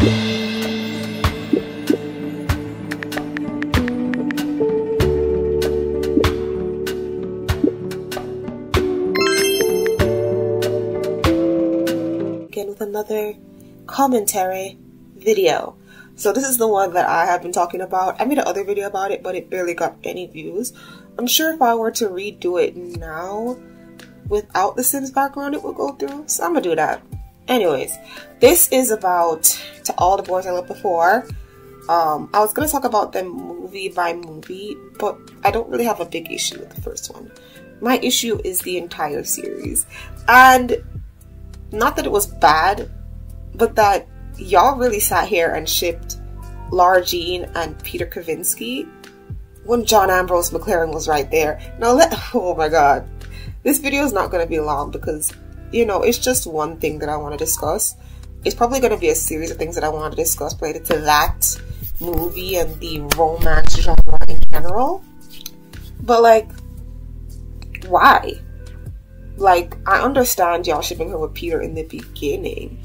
Again with another commentary video. So this is the one that I have been talking about. I made another video about it, but it barely got any views. I'm sure if I were to redo it now without the Sims background, it would go through. So I'm gonna do that. Anyways, this is about To All the Boys I Loved Before. I was gonna talk about them movie by movie, but I don't really have a big issue with the first one. My issue is the entire series. And not that it was bad, but that y'all really sat here and shipped Laura Jean and Peter Kavinsky when John Ambrose McClaren was right there. Now oh my god. This video is not going to be long because, you know, it's just one thing that I want to discuss. It's probably going to be a series of things that I want to discuss related to that movie and the romance genre in general. But like, why? Like, I understand y'all shipping her with Peter in the beginning,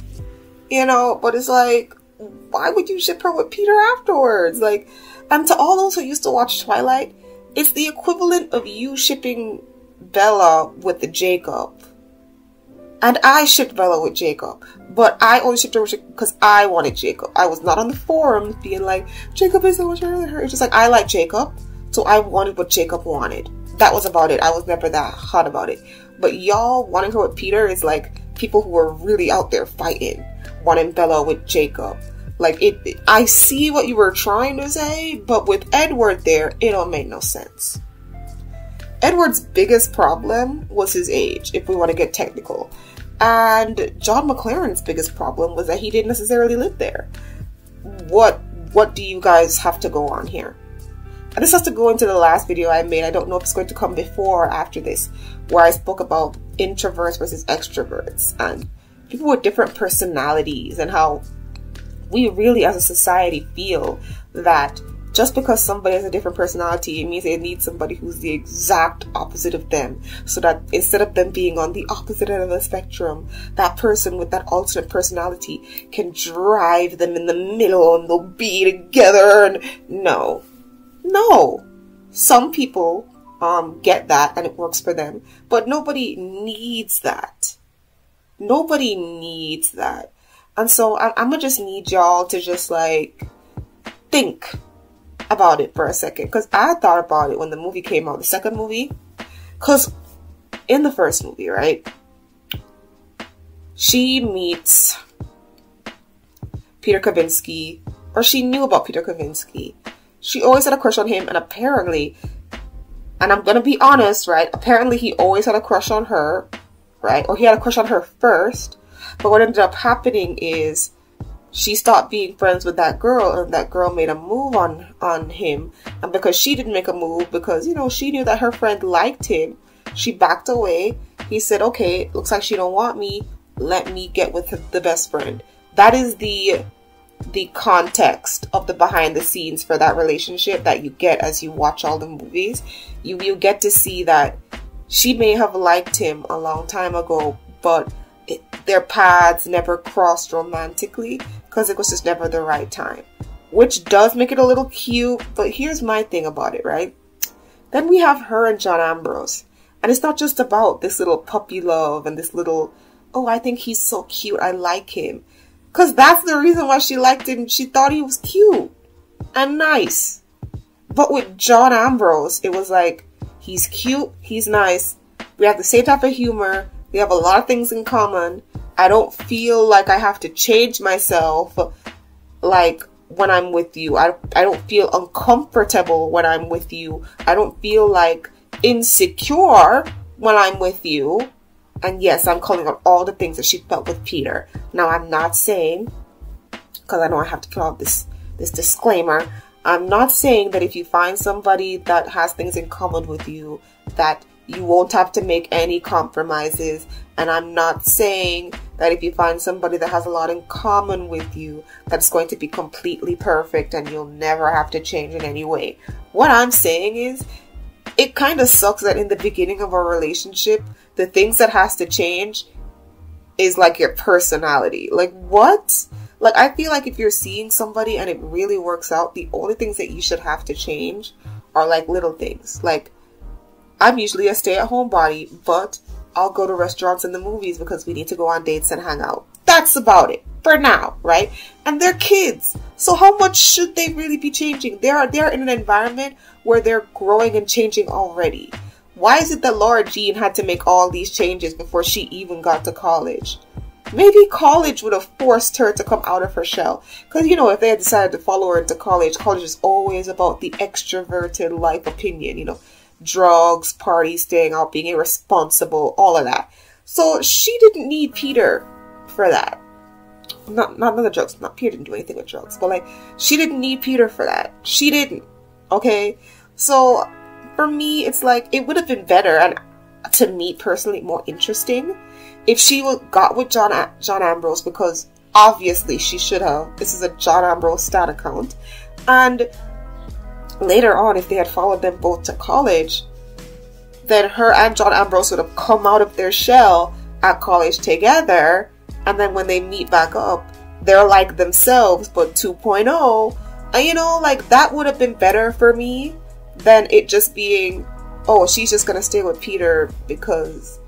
you know, but it's like, why would you ship her with Peter afterwards? Like, and to all those who used to watch Twilight, it's the equivalent of you shipping Bella with Jacob. And I shipped Bella with Jacob, but I only shipped her because I wanted Jacob. I was not on the forums being like, Jacob is so much better than her. It's just like, I like Jacob, so I wanted what Jacob wanted. That was about it. I was never that hot about it. But y'all wanting her with Peter is like people who are really out there fighting, wanting Bella with Jacob. Like, I see what you were trying to say, but with Edward there, it don't make no sense. Edward's biggest problem was his age, if we want to get technical. And John McClaren's biggest problem was that he didn't necessarily live there. What do you guys have to go on here? And this has to go into the last video I made. I don't know if it's going to come before or after this, where I spoke about introverts versus extroverts and people with different personalities, and how we really as a society feel that just because somebody has a different personality, it means they need somebody who's the exact opposite of them. So that instead of them being on the opposite end of the spectrum, that person with that alternate personality can drive them in the middle and they'll be together. And no. Some people get that and it works for them, but nobody needs that. Nobody needs that. And so I'm gonna just need y'all to just like think about it for a second, because I thought about it when the movie came out, the second movie, because in the first movie, right, she meets Peter Kavinsky, or she knew about Peter Kavinsky. She always had a crush on him, and apparently, and I'm gonna be honest, right, apparently he always had a crush on her, right, or he had a crush on her first, but what ended up happening is she stopped being friends with that girl, and that girl made a move on him. And because she didn't make a move, because, you know, she knew that her friend liked him, she backed away. He said, okay, looks like she don't want me. Let me get with the best friend. That is the context of the behind the scenes for that relationship that you get as you watch all the movies. You get to see that she may have liked him a long time ago, but their paths never crossed romantically because it was just never the right time, which does make it a little cute. But here's my thing about it, right? Then we have her and John Ambrose, and it's not just about this little puppy love and this little, oh, I think he's so cute, I like him, because that's the reason why she liked him. She thought he was cute and nice. But with John Ambrose, it was like, he's cute, he's nice, we have the same type of humor, we have a lot of things in common. I don't feel like I have to change myself like when I'm with you. I don't feel uncomfortable when I'm with you. I don't feel like insecure when I'm with you. And yes, I'm calling out all the things that she felt with Peter. Now, I'm not saying, because I know I have to put out this disclaimer, I'm not saying that if you find somebody that has things in common with you, that you won't have to make any compromises. And I'm not saying that if you find somebody that has a lot in common with you, that's going to be completely perfect and you'll never have to change in any way. What I'm saying is, it kind of sucks that in the beginning of a relationship, the things that has to change is like your personality. Like, what? Like, I feel like if you're seeing somebody and it really works out, the only things that you should have to change are like little things. Like, I'm usually a stay-at-home body, but I'll go to restaurants and the movies because we need to go on dates and hang out. That's about it for now, right? And they're kids, so how much should they really be changing? They're in an environment where they're growing and changing already. Why is it that Laura Jean had to make all these changes before she even got to college? Maybe college would have forced her to come out of her shell. Because, you know, if they had decided to follow her into college, college is always about the extroverted life opinion, you know, drugs, parties, staying out, being irresponsible, all of that. So she didn't need Peter for that. Not the drugs. Not Peter didn't do anything with drugs. But, like, she didn't need Peter for that. She didn't. Okay? So, for me, it's like, it would have been better, and to me personally, more interesting, if she got with John Ambrose, because obviously she should have. This is a John Ambrose stat account. And later on, if they had followed them both to college, then her and John Ambrose would have come out of their shell at college together. And then when they meet back up, they're like themselves, but 2.0. And you know, like, that would have been better for me than it just being, oh, she's just gonna stay with Peter because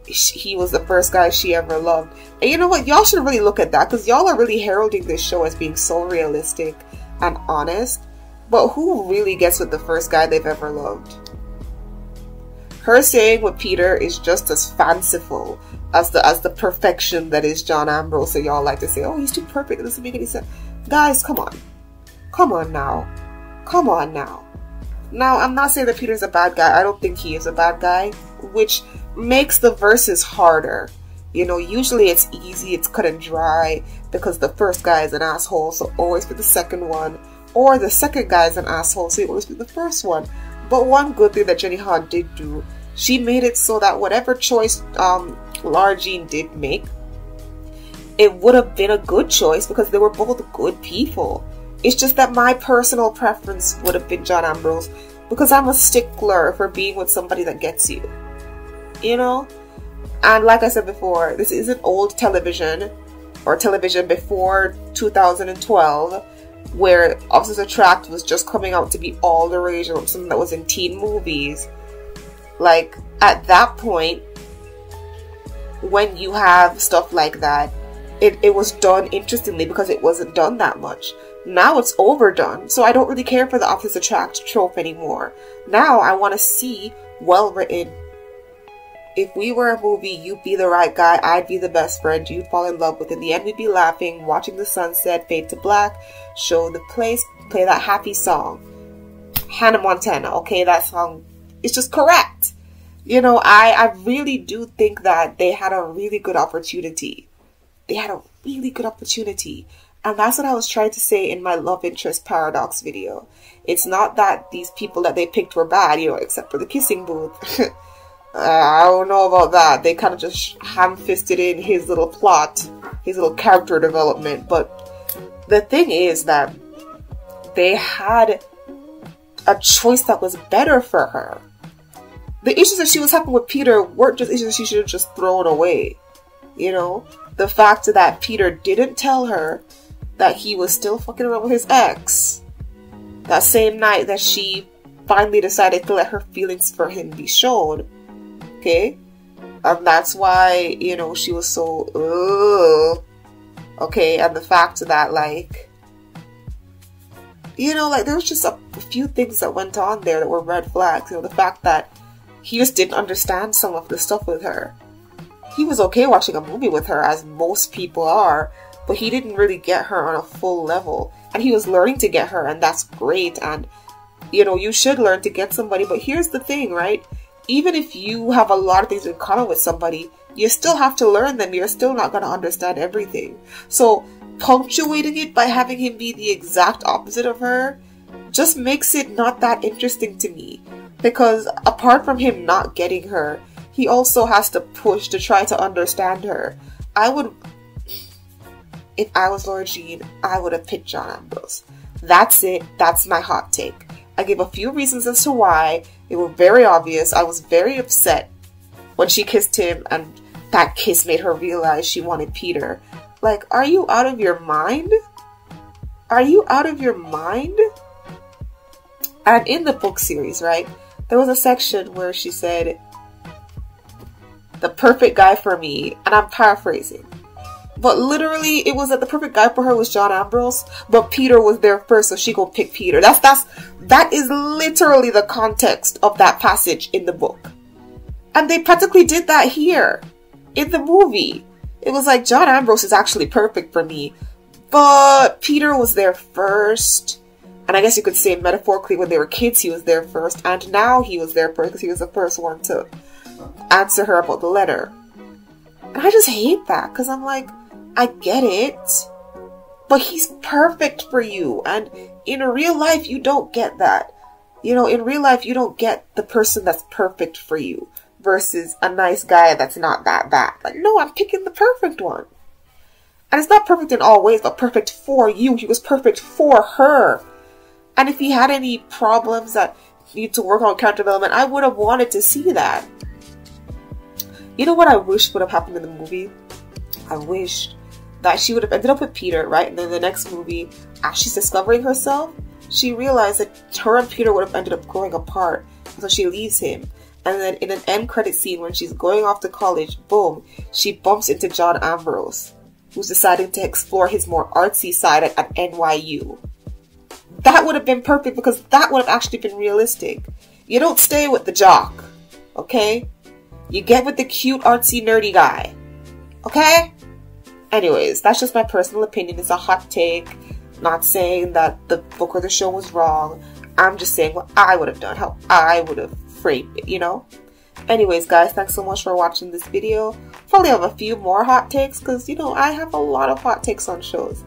he was the first guy she ever loved. And you know what? Y'all should really look at that, because y'all are really heralding this show as being so realistic and honest. But who really gets with the first guy they've ever loved? Her staying with Peter is just as fanciful as the perfection that is John Ambrose. So y'all like to say, oh, he's too perfect, it doesn't make any sense. Guys, come on. Come on now. Come on now. Now, I'm not saying that Peter's a bad guy. I don't think he is a bad guy, which makes the verses harder. You know, usually it's easy, it's cut and dry, because the first guy is an asshole, so always pick the second one. Or the second guy is an asshole, so you always pick the first one. But one good thing that Jenny Han did do, she made it so that whatever choice Laura Jean did make, it would have been a good choice because they were both good people. It's just that my personal preference would have been John Ambrose, because I'm a stickler for being with somebody that gets you. You know? And like I said before, this isn't old television, or television before 2012, where Opposites Attract was just coming out to be all the rage, or something that was in teen movies. Like, at that point, when you have stuff like that, it was done interestingly because it wasn't done that much. Now it's overdone, so I don't really care for the Opposites Attract trope anymore. Now I want to see well written. If we were a movie, you'd be the right guy, I'd be the best friend, you'd fall in love with. In the end, we'd be laughing, watching the sunset, fade to black, show the place, play that happy song. Hannah Montana, okay, that song is just correct. You know, I really do think that they had a really good opportunity. They had a really good opportunity. And that's what I was trying to say in my love interest paradox video. It's not that these people that they picked were bad, you know, except for the kissing booth. I don't know about that. They kind of just ham-fisted in his little plot, his little character development. But the thing is that they had a choice that was better for her. The issues that she was having with Peter weren't just issues she should have just thrown away. You know? The fact that Peter didn't tell her that he was still fucking around with his ex. That same night that she finally decided to let her feelings for him be shown. Okay? And that's why, you know, she was so, ugh. Okay, and the fact that, like, you know, like, there was just a few things that went on there that were red flags. You know, the fact that he just didn't understand some of the stuff with her. He was okay watching a movie with her, as most people are, but he didn't really get her on a full level. And he was learning to get her, and that's great. And, you know, you should learn to get somebody. But here's the thing, right? Even if you have a lot of things in common with somebody, you still have to learn them. You're still not going to understand everything. So, punctuating it by having him be the exact opposite of her just makes it not that interesting to me. Because apart from him not getting her, he also has to push to try to understand her. If I was Laura Jean, I would have picked John Ambrose. That's it. That's my hot take. I gave a few reasons as to why. They were very obvious. I was very upset when she kissed him, and that kiss made her realize she wanted Peter. Like, are you out of your mind? Are you out of your mind? And in the book series, right, there was a section where she said, the perfect guy for me, and I'm paraphrasing. But literally, it was that the perfect guy for her was John Ambrose, but Peter was there first, so she gonna pick Peter. That is literally the context of that passage in the book. And they practically did that here, in the movie. It was like, John Ambrose is actually perfect for me, but Peter was there first. And I guess you could say metaphorically, when they were kids, he was there first, and now he was there first because he was the first one to answer her about the letter. And I just hate that, because I'm like, I get it, but he's perfect for you. And in real life, you don't get that. You know, in real life, you don't get the person that's perfect for you versus a nice guy that's not that bad. Like, no, I'm picking the perfect one. And it's not perfect in all ways, but perfect for you. He was perfect for her. And if he had any problems that need to work on character development, I would have wanted to see that. You know what I wish would have happened in the movie? I wished that she would have ended up with Peter, right? And then the next movie, as she's discovering herself, she realized that her and Peter would have ended up growing apart. So she leaves him. And then in an end credit scene, when she's going off to college, boom, she bumps into John Ambrose, who's deciding to explore his more artsy side at NYU. That would have been perfect, because that would have actually been realistic. You don't stay with the jock, okay? You get with the cute, artsy, nerdy guy, okay? Anyways, that's just my personal opinion. It's a hot take. Not saying that the book or the show was wrong. I'm just saying what I would have done, how I would have framed it, you know? Anyways, guys, thanks so much for watching this video. Probably have a few more hot takes, because, you know, I have a lot of hot takes on shows.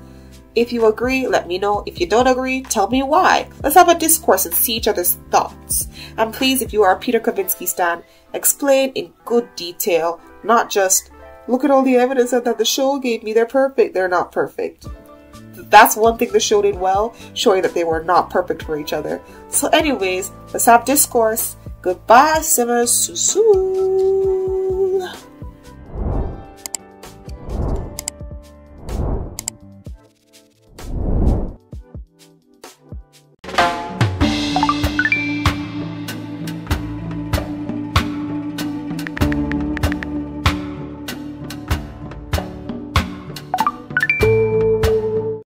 If you agree, let me know. If you don't agree, tell me why. Let's have a discourse and see each other's thoughts. And please, if you are a Peter Kavinsky stan, explain in good detail, not just, look at all the evidence that the show gave me, they're perfect. They're not perfect. That's one thing the show did well, showing that they were not perfect for each other. So anyways, let's have discourse. Goodbye, Simmers. Soo-soo.